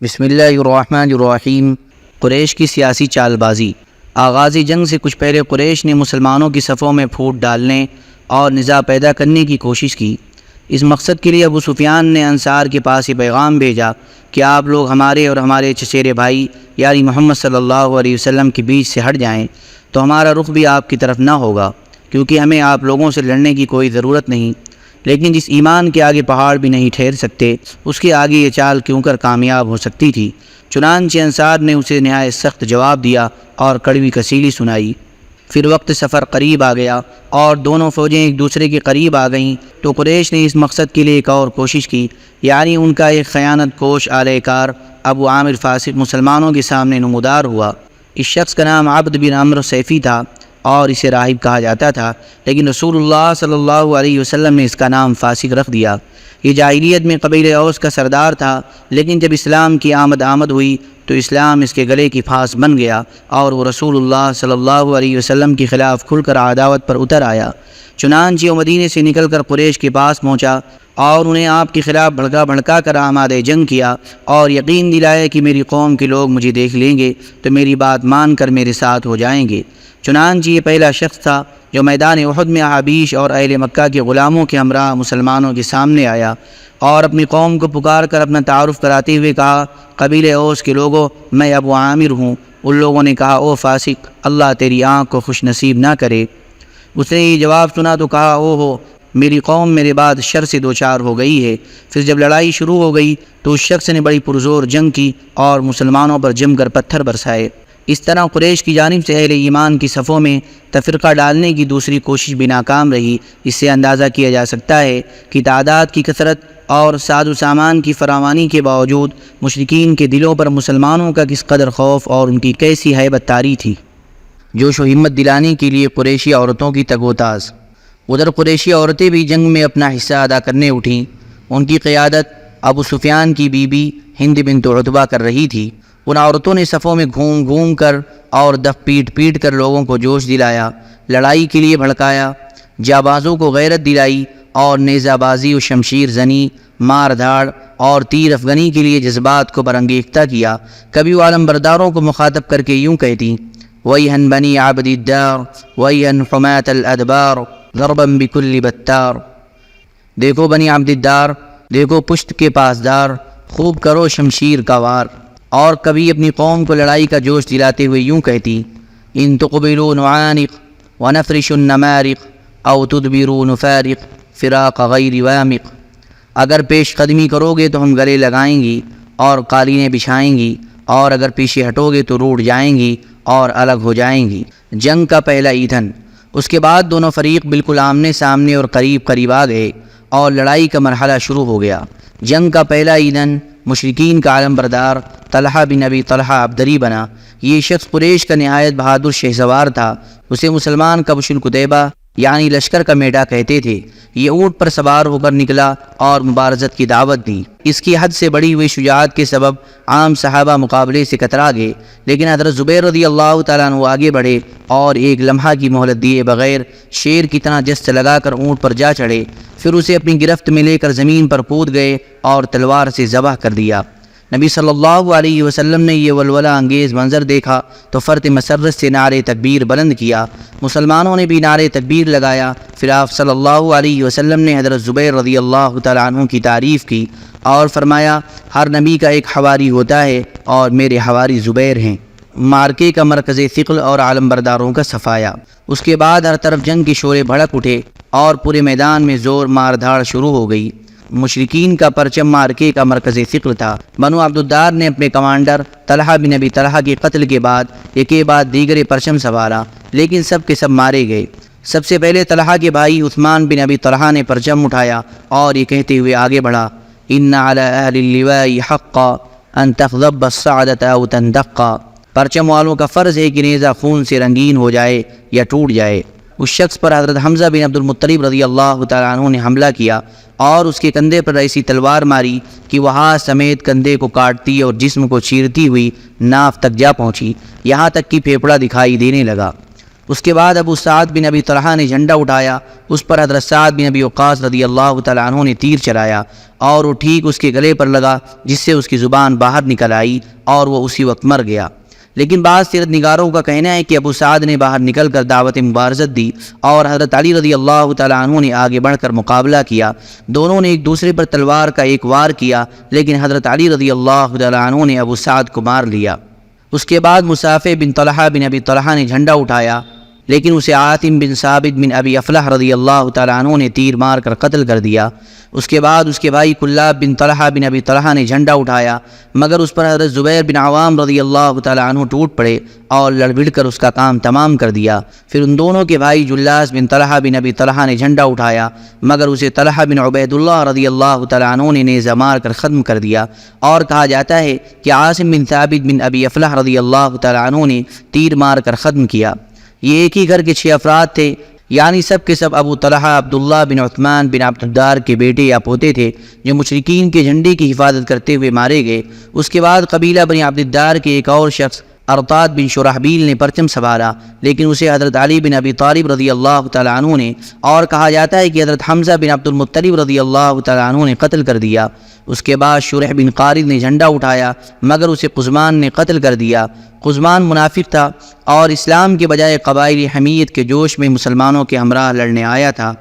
بسم اللہ الرحمن الرحیم۔ قریش کی سیاسی چال بازی۔ آغاز جنگ سے کچھ پہلے قریش نے مسلمانوں کی صفوں میں پھوٹ ڈالنے اور نزاع پیدا کرنے کی کوشش کی۔ اس مقصد کے لیے ابو سفیان نے انصار کے پاس یہ پیغام بھیجا کہ آپ لوگ ہمارے اور ہمارے چچیرے بھائی یعنی محمد صلی اللہ علیہ وسلم کے بیچ سے ہٹ جائیں تو ہمارا رخ بھی آپ کی طرف نہ ہوگا، کیونکہ ہمیں آپ لوگوں سے لڑنے کی کوئی ضرورت نہیں، لیکن جس ایمان کے آگے پہاڑ بھی نہیں ٹھہر سکتے اس کے آگے یہ چال کیوں کر کامیاب ہو سکتی تھی۔ چنانچہ انصار نے اسے نہایت سخت جواب دیا اور کڑوی کسیلی سنائی۔ پھر وقت سفر قریب آ گیا اور دونوں فوجیں ایک دوسرے کے قریب آ گئیں تو قریش نے اس مقصد کے لیے ایک اور کوشش کی، یعنی ان کا ایک خیانت کوش آلہ کار ابو عامر فاسق مسلمانوں کے سامنے نمودار ہوا۔ اس شخص کا نام عبد بن عمرو سیفی تھا اور اسے راہب کہا جاتا تھا، لیکن رسول اللہ صلی اللہ علیہ وسلم نے اس کا نام فاسق رکھ دیا۔ یہ جاہلیت میں قبیلہ اوس کا سردار تھا، لیکن جب اسلام کی آمد ہوئی تو اسلام اس کے گلے کی پھانس بن گیا اور وہ رسول اللہ صلی اللہ علیہ وسلم کے خلاف کھل کر عداوت پر اتر آیا۔ چنانچہ وہ مدینے سے نکل کر قریش کے پاس پہنچا اور انہیں آپ کے خلاف بھڑکا کر آمادہ جنگ کیا اور یقین دلایا کہ میری قوم کے لوگ مجھے دیکھ لیں گے تو میری بات مان کر میرے ساتھ ہو جائیں گے۔ چنانچہ یہ پہلا شخص تھا جو میدان احد میں احابیش اور اہل مکہ کے غلاموں کے ہمراہ مسلمانوں کے سامنے آیا اور اپنی قوم کو پکار کر اپنا تعارف کراتے ہوئے کہا، قبیلہ اوس کے لوگوں، میں ابو عامر ہوں۔ ان لوگوں نے کہا، او فاسق، اللہ تیری آنکھ کو خوش نصیب نہ کرے۔ اس نے یہ جواب سنا تو کہا، او ہو، میری قوم میرے بعد شر سے دوچار ہو گئی ہے۔ پھر جب لڑائی شروع ہو گئی تو اس شخص نے بڑی پرزور جنگ کی اور مسلمانوں پر جم کر پتھر برسائے۔ اس طرح قریش کی جانب سے اہل ایمان کی صفوں میں تفرقہ ڈالنے کی دوسری کوشش بھی ناکام رہی۔ اس سے اندازہ کیا جا سکتا ہے کہ تعداد کی کثرت اور ساز و سامان کی فراوانی کے باوجود مشرکین کے دلوں پر مسلمانوں کا کس قدر خوف اور ان کی کیسی ہیبت طاری تھی۔ جوش و ہمت دلانے کے لیے قریشی عورتوں کی تگ و تاز۔ ادھر قریشی عورتیں بھی جنگ میں اپنا حصہ ادا کرنے اٹھیں۔ ان کی قیادت ابو سفیان کی بیوی ہند بنت عتبہ کر رہی تھی۔ ان عورتوں نے صفوں میں گھوم کر اور دف پیٹ کر لوگوں کو جوش دلایا، لڑائی کے لیے بھڑکایا، جابازوں کو غیرت دلائی اور نیزہ بازی و شمشیر زنی، مار دھاڑ اور تیر افغنی کے لیے جذبات کو برانگیختہ کیا۔ کبھی وہ عالم برداروں کو مخاطب کر کے یوں کہتی، وَيْهَنْ بَنِي عَبْدِ الدَّارِ وَيْهَنْ حُمَاةَ الْأَدْبَارِ ضَرْبًا بِكُلِّ بَتَّارِ۔ دیکھو بنی عبد الدار، دیکھو پشت کے پاسدار، خوب کرو شمشیر کا وار۔ اور کبھی اپنی قوم کو لڑائی کا جوش دلاتے ہوئے یوں کہتی، ان تقبلوا نعانق ونفرش النمارق او تدبروا نفارق فراق غیر وامق۔ اگر پیش قدمی کرو گے تو ہم گلے لگائیں گی اور قالینیں بچھائیں گی، اور اگر پیچھے ہٹو گے تو روٹ جائیں گی اور الگ ہو جائیں گی۔ جنگ کا پہلا ایندھن۔ اس کے بعد دونوں فریق بالکل آمنے سامنے اور قریب آ گئے اور لڑائی کا مرحلہ شروع ہو گیا۔ جنگ کا پہلا ایندھن مشرکین کا عالم بردار طلحہ بن ابی طلحہ عبدری بنا۔ یہ شخص قریش کا نہایت بہادر شہسوار تھا۔ اسے مسلمان کبش القتیبہ یعنی لشکر کا میڈا کہتے تھے۔ یہ اونٹ پر سوار ہو کر نکلا اور مبارزت کی دعوت دی۔ اس کی حد سے بڑی ہوئی شجاعت کے سبب عام صحابہ مقابلے سے کترا گئے، لیکن حضرت زبیر رضی اللہ تعالیٰ عنہ آگے بڑھے اور ایک لمحہ کی مہلت دیے بغیر شیر کی طرح جست لگا کر اونٹ پر جا چڑھے۔ پھر اسے اپنی گرفت میں لے کر زمین پر کود گئے اور تلوار سے ذبح کر دیا۔ نبی صلی اللہ علیہ وسلم نے یہ ولولہ انگیز منظر دیکھا تو فرط مسرت سے نعرے تکبیر بلند کیا۔ مسلمانوں نے بھی نعرے تکبیر لگایا۔ پھر آپ صلی اللہ علیہ وسلم نے حضرت زبیر رضی اللہ تعالیٰ عنہ کی تعریف کی اور فرمایا، ہر نبی کا ایک حواری ہوتا ہے اور میرے حواری زبیر ہیں۔ مارکے کا مرکز ثقل اور عالم برداروں کا صفایا۔ اس کے بعد ہر طرف جنگ کے شورے بھڑک اٹھے اور پورے میدان میں زور مار دھاڑ شروع ہو گئی۔ مشرکین کا پرچم مارکے کا مرکز ثقل تھا۔ بنو عبد الدار نے اپنے کمانڈر طلحہ بن ابی طلحہ کے قتل کے بعد ایک کے بعد دیگر پرچم سنبھالا، لیکن سب کے سب مارے گئے۔ سب سے پہلے طلحہ کے بھائی عثمان بن ابی طلحہ نے پرچم اٹھایا اور یہ کہتے ہوئے آگے بڑھا، ان علی اہل اللواء حقا ان تخضب الصعدۃ او تندقا۔ پرچم والوں کا فرض ہے کہ نیزہ خون سے رنگین ہو جائے یا ٹوٹ جائے۔ اس شخص پر حضرت حمزہ بن عبد المطلب رضی اللہ تعالیٰ عنہ نے حملہ کیا اور اس کے کندھے پر ایسی تلوار ماری کہ وہ ہاتھ سمیت کندھے کو کاٹتی اور جسم کو چیرتی ہوئی ناف تک جا پہنچی، یہاں تک کہ پھیپڑا دکھائی دینے لگا۔ اس کے بعد ابو سعد بن ابی طلحہ نے جھنڈا اٹھایا، اس پر حضرت سعد بن ابی وقاص رضی اللہ تعالیٰ عنہ نے تیر چلایا اور وہ ٹھیک اس کے گلے پر لگا، جس سے اس کی زبان باہر نکل آئی اور وہ اسی وقت مر گیا۔ لیکن بعض سیرت نگاروں کا کہنا ہے کہ ابو سعد نے باہر نکل کر دعوت مبارزت دی اور حضرت علی رضی اللہ تعالیٰ عنہ نے آگے بڑھ کر مقابلہ کیا۔ دونوں نے ایک دوسرے پر تلوار کا ایک وار کیا، لیکن حضرت علی رضی اللہ تعالیٰ عنہ نے ابو سعد کو مار لیا۔ اس کے بعد مصافح بن طلحہ بن ابی طلحہ نے جھنڈا اٹھایا، لیکن اسے عاصم بن ثابت بن ابی افلح رضی اللہ تعالیٰ عنہ نے تیر مار کر قتل کر دیا۔ اس کے بعد اس کے بھائی کلاب بن طلحہ بن ابی طلحہ نے جھنڈا اٹھایا، مگر اس پر حضرت زبیر بن عوام رضی اللہ تعالیٰ عنہ ٹوٹ پڑے اور لڑ بھڑ کر اس کا کام تمام کر دیا۔ پھر ان دونوں کے بھائی جلاس بن طلحہ بن ابی طلحہ نے جھنڈا اٹھایا، مگر اسے طلحہ بن عبید اللہ رضی اللہ تعالیٰ عنہ نے نیزہ مار کر ختم کر دیا، اور کہا جاتا ہے کہ عاصم بن ثابت بن ابی افلح رضی اللہ تعالیٰ عنہ نے تیر مار کر ختم کیا۔ یہ ایک ہی گھر کے 6 افراد تھے، یعنی سب کے سب ابو طلحہ عبداللہ بن عثمان بن عبد الدار کے بیٹے یا پوتے تھے، جو مشرکین کے جھنڈے کی حفاظت کرتے ہوئے مارے گئے۔ اس کے بعد قبیلہ بن عبد الدار کے ایک اور شخص ارطاد بن شرحبیل نے پرچم سنبھالا، لیکن اسے حضرت علی بن ابی طالب رضی اللہ تعالیٰ عنہ نے، اور کہا جاتا ہے کہ حضرت حمزہ بن عبد المطلب رضی اللہ تعالیٰ عنہ نے قتل کر دیا۔ اس کے بعد شرح بن قارد نے جھنڈا اٹھایا، مگر اسے قزمان نے قتل کر دیا۔ قزمان منافق تھا اور اسلام کے بجائے قبائلی حمیت کے جوش میں مسلمانوں کے ہمراہ لڑنے آیا تھا۔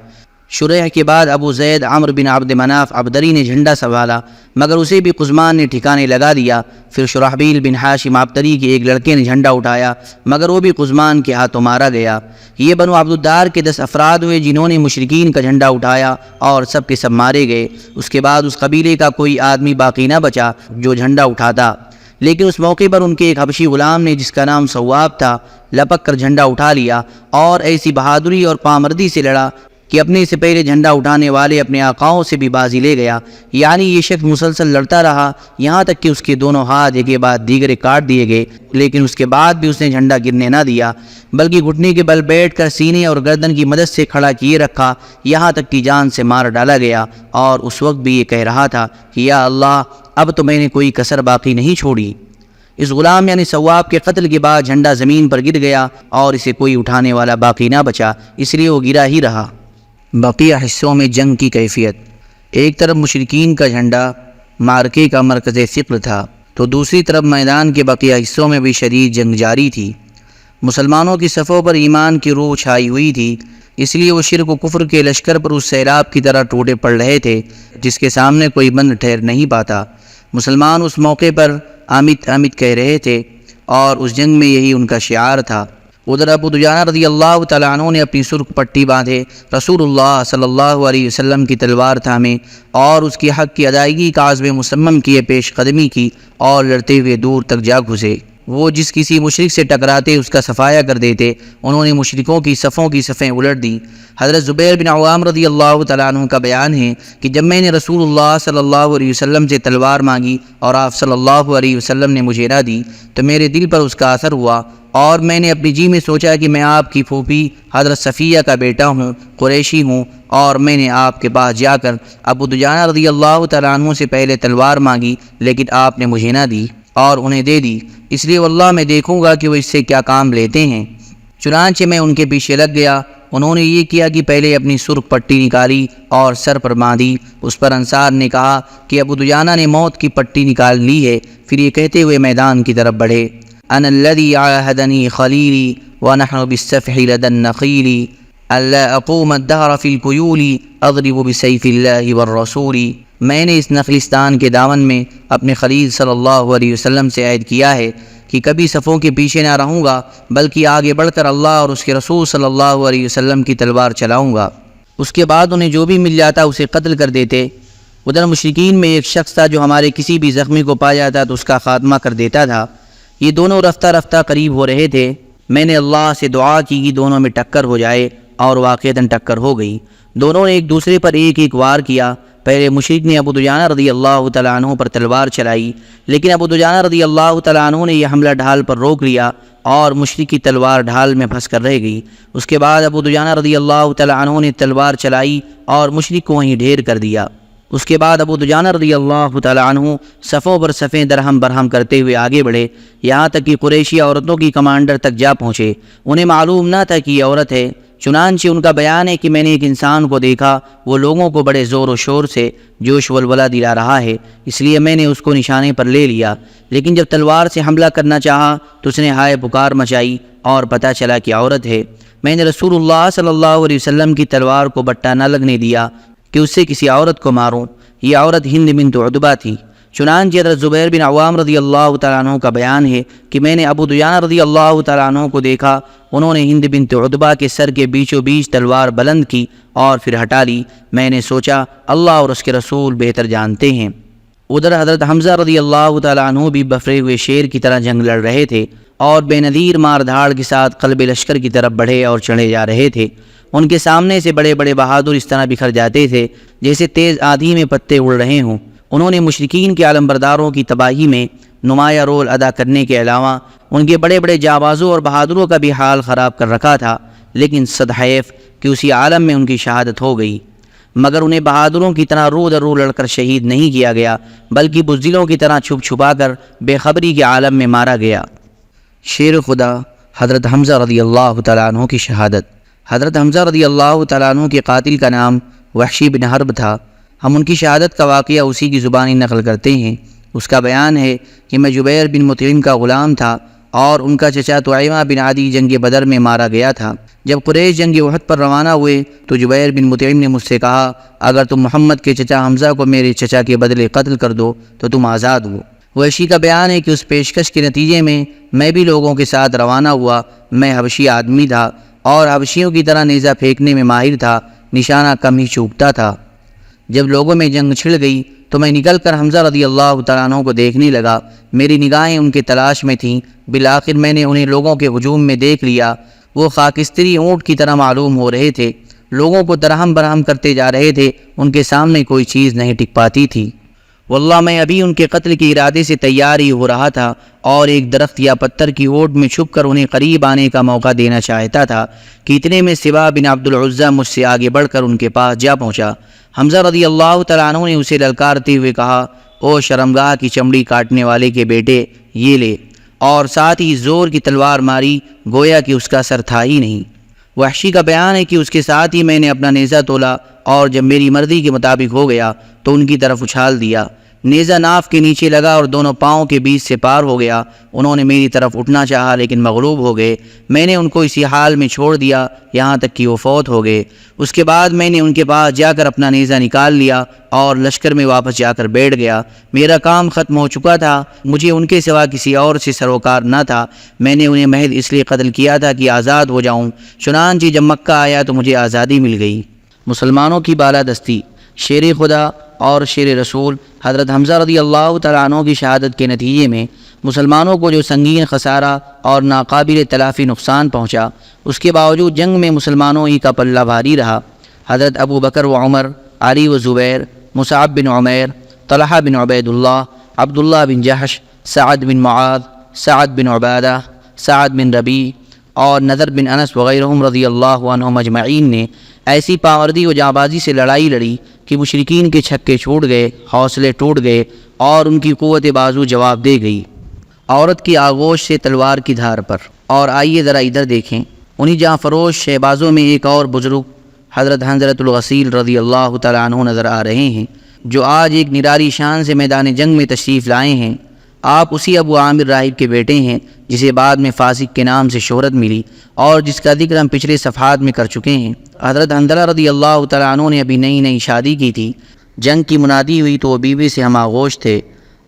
شریح کے بعد ابو زید عمرو بن عبد مناف عبدری نے جھنڈا سنبھالا، مگر اسے بھی قزمان نے ٹھکانے لگا دیا۔ پھر شرحبیل بن ہاشم عبدری کے ایک لڑکے نے جھنڈا اٹھایا، مگر وہ بھی قزمان کے ہاتھوں مارا گیا۔ یہ بنو عبد الدار کے 10 افراد ہوئے جنہوں نے مشرکین کا جھنڈا اٹھایا اور سب کے سب مارے گئے۔ اس کے بعد اس قبیلے کا کوئی آدمی باقی نہ بچا جو جھنڈا اٹھاتا، لیکن اس موقع پر ان کے ایک حبشی غلام نے، جس کا نام ثواب تھا، لپک کر جھنڈا اٹھا لیا اور ایسی بہادری اور پامردی سے لڑا کہ اپنے سے پہلے جھنڈا اٹھانے والے اپنے آقاؤں سے بھی بازی لے گیا۔ یعنی یہ شخص مسلسل لڑتا رہا یہاں تک کہ اس کے دونوں ہاتھ ایک کے بعد دیگرے کاٹ دیے گئے، لیکن اس کے بعد بھی اس نے جھنڈا گرنے نہ دیا، بلکہ گھٹنے کے بل بیٹھ کر سینے اور گردن کی مدد سے کھڑا کیے رکھا، یہاں تک کہ جان سے مار ڈالا گیا، اور اس وقت بھی یہ کہہ رہا تھا کہ یا اللہ، اب تو میں نے کوئی کسر باقی نہیں چھوڑی۔ اس غلام یعنی ثواب کے قتل کے بعد جھنڈا زمین پر گر گیا اور اسے کوئی اٹھانے والا باقی نہ بچا، اس لیے وہ گرا ہی رہا۔ بقیہ حصوں میں جنگ کی کیفیت۔ ایک طرف مشرکین کا جھنڈا معرکے کا مرکز فکر تھا، تو دوسری طرف میدان کے بقیہ حصوں میں بھی شدید جنگ جاری تھی۔ مسلمانوں کی صفوں پر ایمان کی روح چھائی ہوئی تھی، اس لیے وہ شرک و کفر کے لشکر پر اس سیلاب کی طرح ٹوٹے پڑ رہے تھے جس کے سامنے کوئی بند ٹھہر نہیں پاتا۔ مسلمان اس موقع پر آمد آمد کہہ رہے تھے، اور اس جنگ میں یہی ان کا شعار تھا۔ ادھر ابو دجانہ رضی اللہ تعالیٰ عنہ نے اپنی سرخ پٹی باندھے، رسول اللہ صلی اللہ علیہ وسلم کی تلوار تھامے اور اس کی حق کی ادائیگی کا عزم مصمم کیے پیش قدمی کی، اور لڑتے ہوئے دور تک جا گھسے۔ وہ جس کسی مشرک سے ٹکراتے اس کا صفایا کر دیتے۔ انہوں نے مشرکوں کی صفوں کی صفیں الٹ دیں۔ حضرت زبیر بن عوام رضی اللہ تعالیٰ عنہ کا بیان ہے کہ جب میں نے رسول اللہ صلی اللہ علیہ وسلم سے تلوار مانگی اور آپ صلی اللہ علیہ وسلم نے مجھے نہ دی، تو میرے دل پر اس کا اثر ہوا، اور میں نے اپنی جی میں سوچا کہ میں آپ کی پھوپھی حضرت صفیہ کا بیٹا ہوں، قریشی ہوں، اور میں نے آپ کے پاس جا کر ابو دجانہ رضی اللہ تعالیٰ عنہ سے پہلے تلوار مانگی، لیکن آپ نے مجھے نہ دی اور انہیں دے دی، اس لیے واللہ میں دیکھوں گا کہ وہ اس سے کیا کام لیتے ہیں۔ چنانچہ میں ان کے پیچھے لگ گیا۔ انہوں نے یہ کیا کہ پہلے اپنی سرخ پٹی نکالی اور سر پر باندھی۔ اس پر انصار نے کہا کہ ابو دجانہ نے موت کی پٹی نکال لی ہے۔ پھر یہ کہتے ہوئے میدان کی طرف بڑھے، انا الذی عاہدنی خلیلی ونحن بالسفح لدى النخیل الا اقوم الدهر فی الکیول اضرب بسیف اللہ والرسول۔ میں نے اس نخلستان کے دامن میں اپنے خلیل صلی اللہ علیہ وسلم سے عہد کیا ہے کہ کبھی صفوں کے پیچھے نہ رہوں گا، بلکہ آگے بڑھ کر اللہ اور اس کے رسول صلی اللہ علیہ وسلم کی تلوار چلاؤں گا۔ اس کے بعد انہیں جو بھی مل جاتا اسے قتل کر دیتے۔ ادھر مشرکین میں ایک شخص تھا جو ہمارے کسی بھی زخمی کو پا جاتا تو اس کا خاتمہ کر دیتا تھا۔ یہ دونوں رفتہ رفتہ قریب ہو رہے تھے۔ میں نے اللہ سے دعا کی کہ دونوں میں ٹکر ہو جائے، اور واقعتاً ٹکر ہو گئی۔ دونوں نے ایک دوسرے پر ایک ایک وار کیا۔ پہلے مشرک نے ابو دجانہ رضی اللہ تعالیٰ عنہ پر تلوار چلائی، لیکن ابو دجانہ رضی اللہ تعالیٰ عنہ نے یہ حملہ ڈھال پر روک لیا اور مشرک کی تلوار ڈھال میں پھنس کر رہ گئی۔ اس کے بعد ابو دجانہ رضی اللہ تعالیٰ عنہ نے تلوار چلائی اور مشرک کو وہیں ڈھیر کر دیا۔ اس کے بعد ابو دجانہ رضی اللہ تعالیٰ عنہ صفوں پر صفیں درہم برہم کرتے ہوئے آگے بڑھے، یہاں تک کہ قریشی عورتوں کی کمانڈر تک جا پہنچے۔ انہیں معلوم نہ تھا کہ یہ عورت ہے، چنانچہ ان کا بیان ہے کہ میں نے ایک انسان کو دیکھا، وہ لوگوں کو بڑے زور و شور سے جوش ولولہ دلا رہا ہے، اس لیے میں نے اس کو نشانے پر لے لیا، لیکن جب تلوار سے حملہ کرنا چاہا تو اس نے ہائے پکار مچائی اور پتہ چلا کہ عورت ہے۔ میں نے رسول اللہ صلی اللہ علیہ وسلم کی تلوار کو بٹا نہ لگنے دیا کہ اس سے کسی عورت کو ماروں۔ یہ عورت ہند بنت عتبہ تھی۔ چنانچہ حضرت زبیر بن عوام رضی اللہ تعالیٰ عنہ کا بیان ہے کہ میں نے ابو دجانہ رضی اللہ تعالیٰ عنہ کو دیکھا، انہوں نے ہند بنت عتبہ کے سر کے بیچوں بیچ تلوار بلند کی اور پھر ہٹا لی۔ میں نے سوچا اللہ اور اس کے رسول بہتر جانتے ہیں۔ ادھر حضرت حمزہ رضی اللہ تعالیٰ عنہ بھی بفرے ہوئے شیر کی طرح جنگ لڑ رہے تھے اور بے نظیر مار دھاڑ کے ساتھ قلب لشکر کی طرف بڑھے اور چڑھے جا رہے تھے۔ ان کے سامنے سے بڑے بڑے بہادر اس طرح بکھر جاتے تھے جیسے تیز آندھی میں پتے اڑ رہے ہوں۔ انہوں نے مشرکین کے علمبرداروں کی تباہی میں نمایاں رول ادا کرنے کے علاوہ ان کے بڑے بڑے جانبازوں اور بہادروں کا بھی حال خراب کر رکھا تھا، لیکن صدحیف کہ اسی عالم میں ان کی شہادت ہو گئی، مگر انہیں بہادروں کی طرح رو در رو لڑ کر شہید نہیں کیا گیا، بلکہ بزدلوں کی طرح چھپ چھپا کر بے خبری کے عالم میں مارا گیا۔ شیر خدا حضرت حمزہ رضی اللہ تعالیٰ عنہ کی شہادت۔ حضرت حمزہ رضی اللہ تعالیٰ عنہ کے قاتل کا نام وحشی بن حرب تھا۔ ہم ان کی شہادت کا واقعہ اسی کی زبانی نقل کرتے ہیں۔ اس کا بیان ہے کہ میں جبیر بن مطعم کا غلام تھا اور ان کا چچا طعیمہ بن عدی جنگ بدر میں مارا گیا تھا۔ جب قریش جنگ احد پر روانہ ہوئے تو جبیر بن مطعم نے مجھ سے کہا، اگر تم محمد کے چچا حمزہ کو میرے چچا کے بدلے قتل کر دو تو تم آزاد ہو۔ وحشی کا بیان ہے کہ اس پیشکش کے نتیجے میں بھی لوگوں کے ساتھ روانہ ہوا۔ میں حبشی آدمی تھا اور حبشیوں کی طرح نیزہ پھینکنے میں ماہر تھا، نشانہ کم ہی چوکتا تھا۔ جب لوگوں میں جنگ چھڑ گئی تو میں نکل کر حمزہ رضی اللہ تعالیٰ عنہ کو دیکھنے لگا۔ میری نگاہیں ان کے تلاش میں تھیں۔ بالآخر میں نے انہیں لوگوں کے ہجوم میں دیکھ لیا۔ وہ خاکستری اونٹ کی طرح معلوم ہو رہے تھے، لوگوں کو درہم برہم کرتے جا رہے تھے، ان کے سامنے کوئی چیز نہیں ٹک پاتی تھی۔ واللہ میں ابھی ان کے قتل کے ارادے سے تیار ہی ہو رہا تھا اور ایک درخت یا پتھر کی اوٹ میں چھپ کر انہیں قریب آنے کا موقع دینا چاہتا تھا کہ اتنے میں سوا بن عبد العزہ مجھ سے آگے بڑھ کر ان کے پاس جا پہنچا۔ حمزہ رضی اللہ تعالیٰ عنہ نے اسے للکارتے ہوئے کہا، او شرمگاہ کی چمڑی کاٹنے والے کے بیٹے، یہ لے، اور ساتھ ہی زور کی تلوار ماری، گویا کہ اس کا سر تھا ہی نہیں۔ وحشی کا بیان ہے کہ اس کے ساتھ ہی میں نے اپنا نیزہ تولا اور جب میری مرضی کے مطابق ہو گیا تو ان کی طرف اچھال دیا۔ نیزہ ناف کے نیچے لگا اور دونوں پاؤں کے بیچ سے پار ہو گیا۔ انہوں نے میری طرف اٹھنا چاہا لیکن مغلوب ہو گئے۔ میں نے ان کو اسی حال میں چھوڑ دیا یہاں تک کہ وہ فوت ہو گئے۔ اس کے بعد میں نے ان کے پاس جا کر اپنا نیزہ نکال لیا اور لشکر میں واپس جا کر بیٹھ گیا۔ میرا کام ختم ہو چکا تھا، مجھے ان کے سوا کسی اور سے سروکار نہ تھا۔ میں نے انہیں محض اس لیے قتل کیا تھا کہ آزاد ہو جاؤں۔ چنانچہ جب مکہ آیا تو مجھے آزادی مل گئی۔ مسلمانوں کی بالادستی۔ شیر خدا اور شیر رسول حضرت حمزہ رضی اللہ تعالیٰ عنہ کی شہادت کے نتیجے میں مسلمانوں کو جو سنگین خسارہ اور ناقابل تلافی نقصان پہنچا، اس کے باوجود جنگ میں مسلمانوں ہی کا پلہ بھاری رہا۔ حضرت ابو بکر و عمر، علی و زبیر، مصعب بن عمیر، طلحہ بن عبید اللہ، عبداللہ بن جحش، سعد بن معاذ، سعد بن عبادہ، سعد بن ربیع اور نضر بن انس وغیرہم رضی اللہ عنہم اجمعین نے ایسی پاوردی و جانبازی سے لڑائی لڑی کہ مشرکین کے چھکے چھوٹ گئے، حوصلے ٹوٹ گئے اور ان کی قوت بازو جواب دے گئی۔ عورت کی آغوش سے تلوار کی دھار پر۔ اور آئیے ذرا ادھر دیکھیں، انہی جہاں فروش شہبازوں میں ایک اور بزرگ حضرت حنظلۃ الغسیل رضی اللہ تعالیٰ عنہ نظر آ رہے ہیں، جو آج ایک نرالی شان سے میدان جنگ میں تشریف لائے ہیں۔ آپ اسی ابو عامر راہب کے بیٹے ہیں جسے بعد میں فاسق کے نام سے شہرت ملی اور جس کا ذکر ہم پچھلے صفحات میں کر چکے ہیں۔ حضرت حنظلہ رضی اللہ تعالیٰ عنہ نے ابھی نئی نئی شادی کی تھی۔ جنگ کی منادی ہوئی تو وہ بیوی سے ہم آغوش تھے۔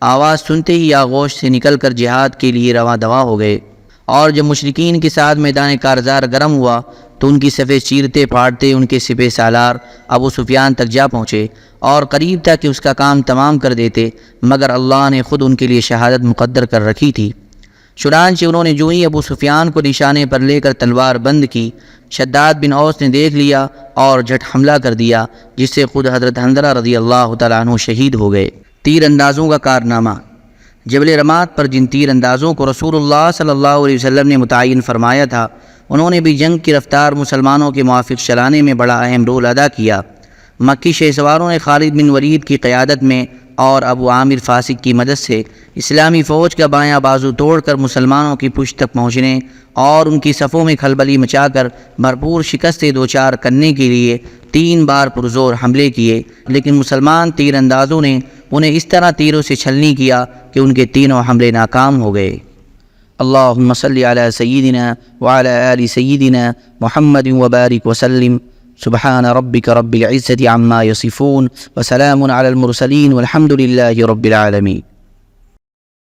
آواز سنتے ہی آغوش سے نکل کر جہاد کے لیے رواں دواں ہو گئے، اور جب مشرکین کے ساتھ میدان کارزار گرم ہوا تو ان کی صفیں چیرتے پھاڑتے ان کے سپہ سالار ابو سفیان تک جا پہنچے اور قریب تھا کہ اس کا کام تمام کر دیتے، مگر اللہ نے خود ان کے لیے شہادت مقدر کر رکھی تھی۔ چنانچہ انہوں نے جو ہی ابو سفیان کو نشانے پر لے کر تلوار بند کی، شداد بن اوس نے دیکھ لیا اور جھٹ حملہ کر دیا، جس سے خود حضرت حنظلہ رضی اللہ تعالیٰ عنہ شہید ہو گئے۔ تیر اندازوں کا کارنامہ۔ جبل رمات پر جن تیر اندازوں کو رسول اللہ صلی اللہ علیہ وسلم نے متعین فرمایا تھا، انہوں نے بھی جنگ کی رفتار مسلمانوں کے موافق چلانے میں بڑا اہم رول ادا کیا۔ مکی شہ سواروں نے خالد بن ولید کی قیادت میں اور ابو عامر فاسق کی مدد سے اسلامی فوج کا بایاں بازو توڑ کر مسلمانوں کی پشت تک پہنچنے اور ان کی صفوں میں کھلبلی مچا کر بھرپور شکست دوچار کرنے کے لیے 3 بار پرزور حملے کیے، لیکن مسلمان تیر اندازوں نے انہیں اس طرح تیروں سے چھلنی کیا کہ ان کے تینوں حملے ناکام ہو گئے۔ اللہم صلی علی سیدنا وعلی آل سیدنا محمد وبارک وسلم۔ سبحان ربک رب العزة عما یصفون وسلام علی المرسلین والحمد للہ رب العالمین۔